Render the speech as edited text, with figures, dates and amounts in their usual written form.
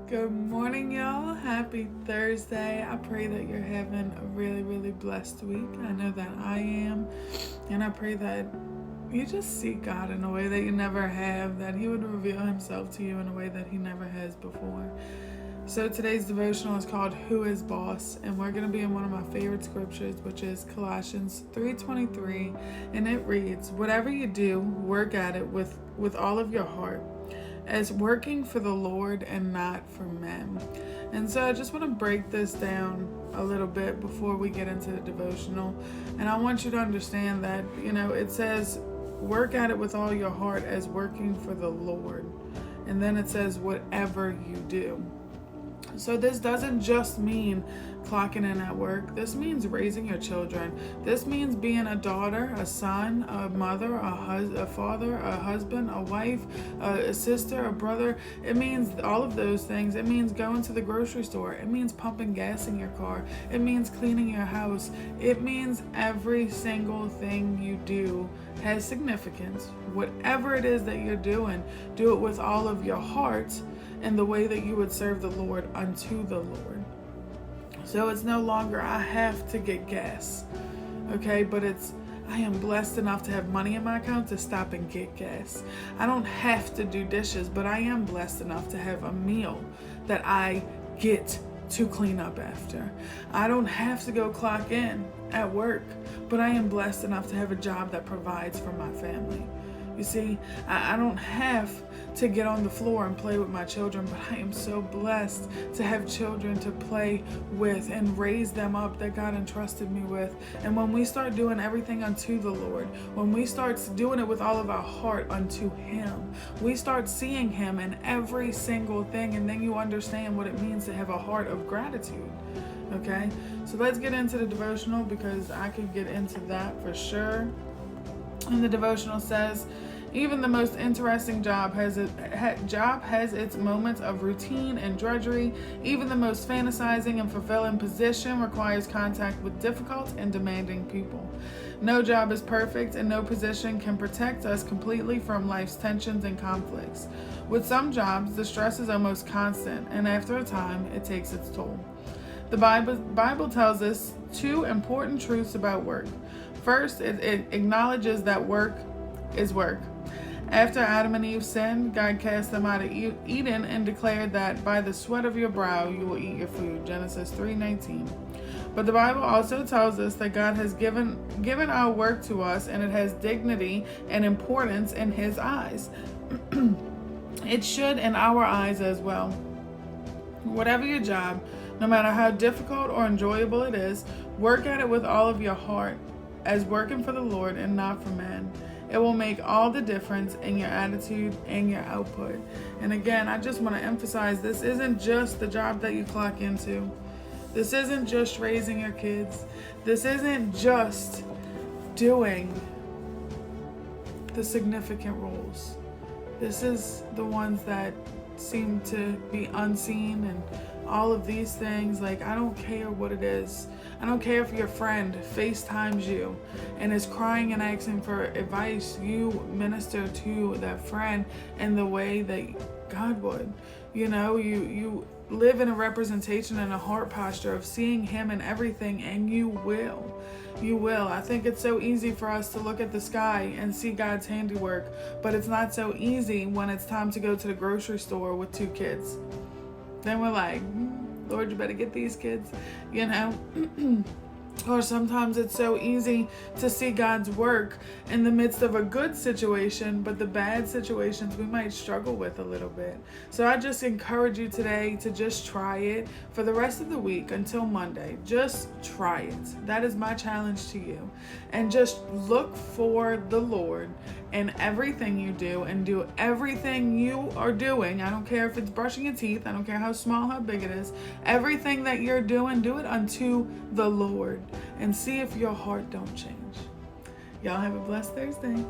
Good morning, y'all. Happy Thursday. I pray that you're having a really, really blessed week. I know that I am. And I pray that you just see God in a way that you never have, that He would reveal Himself to you in a way that He never has before. So today's devotional is called Who is Boss? And we're going to be in one of my favorite scriptures, which is Colossians 3:23. And it reads, "Whatever you do, work at it with all of your heart, as working for the Lord and not for men." And so I just want to break this down a little bit before we get into the devotional. And I want you to understand that, it says, work at it with all your heart as working for the Lord. And then it says, whatever you do. So this doesn't just mean clocking in at work. This means raising your children. This means being a daughter, a son, a mother, a father, a husband, a wife, a sister, a brother. It means all of those things. It means going to the grocery store. It means pumping gas in your car. It means cleaning your house. It means every single thing you do has significance. Whatever it is that you're doing, do it with all of your heart in the way that you would serve the Lord unto the Lord. So it's no longer I have to get gas, okay? But it's I am blessed enough to have money in my account to stop and get gas. I don't have to do dishes, but I am blessed enough to have a meal that I get to clean up after. I don't have to go clock in at work, but I am blessed enough to have a job that provides for my family. You see, I don't have to get on the floor and play with my children, but I am so blessed to have children to play with and raise them up that God entrusted me with. And when we start doing everything unto the Lord, when we start doing it with all of our heart unto Him, we start seeing Him in every single thing, and then you understand what it means to have a heart of gratitude. Okay, so let's get into the devotional because I could get into that for sure. And the devotional says, even the most interesting job has its moments of routine and drudgery. Even the most fantasizing and fulfilling position requires contact with difficult and demanding people. No job is perfect, and no position can protect us completely from life's tensions and conflicts. With some jobs, the stress is almost constant, and after a time, it takes its toll. The Bible tells us two important truths about work. First, it acknowledges that work is work. After Adam and Eve sinned, God cast them out of Eden and declared that by the sweat of your brow you will eat your food. Genesis 3:19. But the Bible also tells us that God has given our work to us, and it has dignity and importance in His eyes. It should in our eyes as well. Whatever your job, no matter how difficult or enjoyable it is, work at it with all of your heart, as working for the Lord and not for man. It will make all the difference in your attitude and your output. And again, I just want to emphasize, this isn't just the job that you clock into. This isn't just raising your kids. This isn't just doing the significant roles. This is the ones that seem to be unseen, and all of these things. Like, I don't care what it is. I don't care if your friend FaceTimes you and is crying and asking for advice. You minister to that friend in the way that God would. You live in a representation and a heart posture of seeing Him in everything, and you will. You will. I think it's so easy for us to look at the sky and see God's handiwork, but it's not so easy when it's time to go to the grocery store with 2 kids. Then we're like, Lord, you better get these kids, Or sometimes it's so easy to see God's work in the midst of a good situation, but the bad situations we might struggle with a little bit. So I just encourage you today to just try it for the rest of the week until Monday. Just try it. That is my challenge to you. And just look for the Lord in everything you do, and do everything you are doing. I don't care if it's brushing your teeth. I don't care how small, how big it is. Everything that you're doing, do it unto the Lord, and see if your heart don't change. Y'all have a blessed Thursday.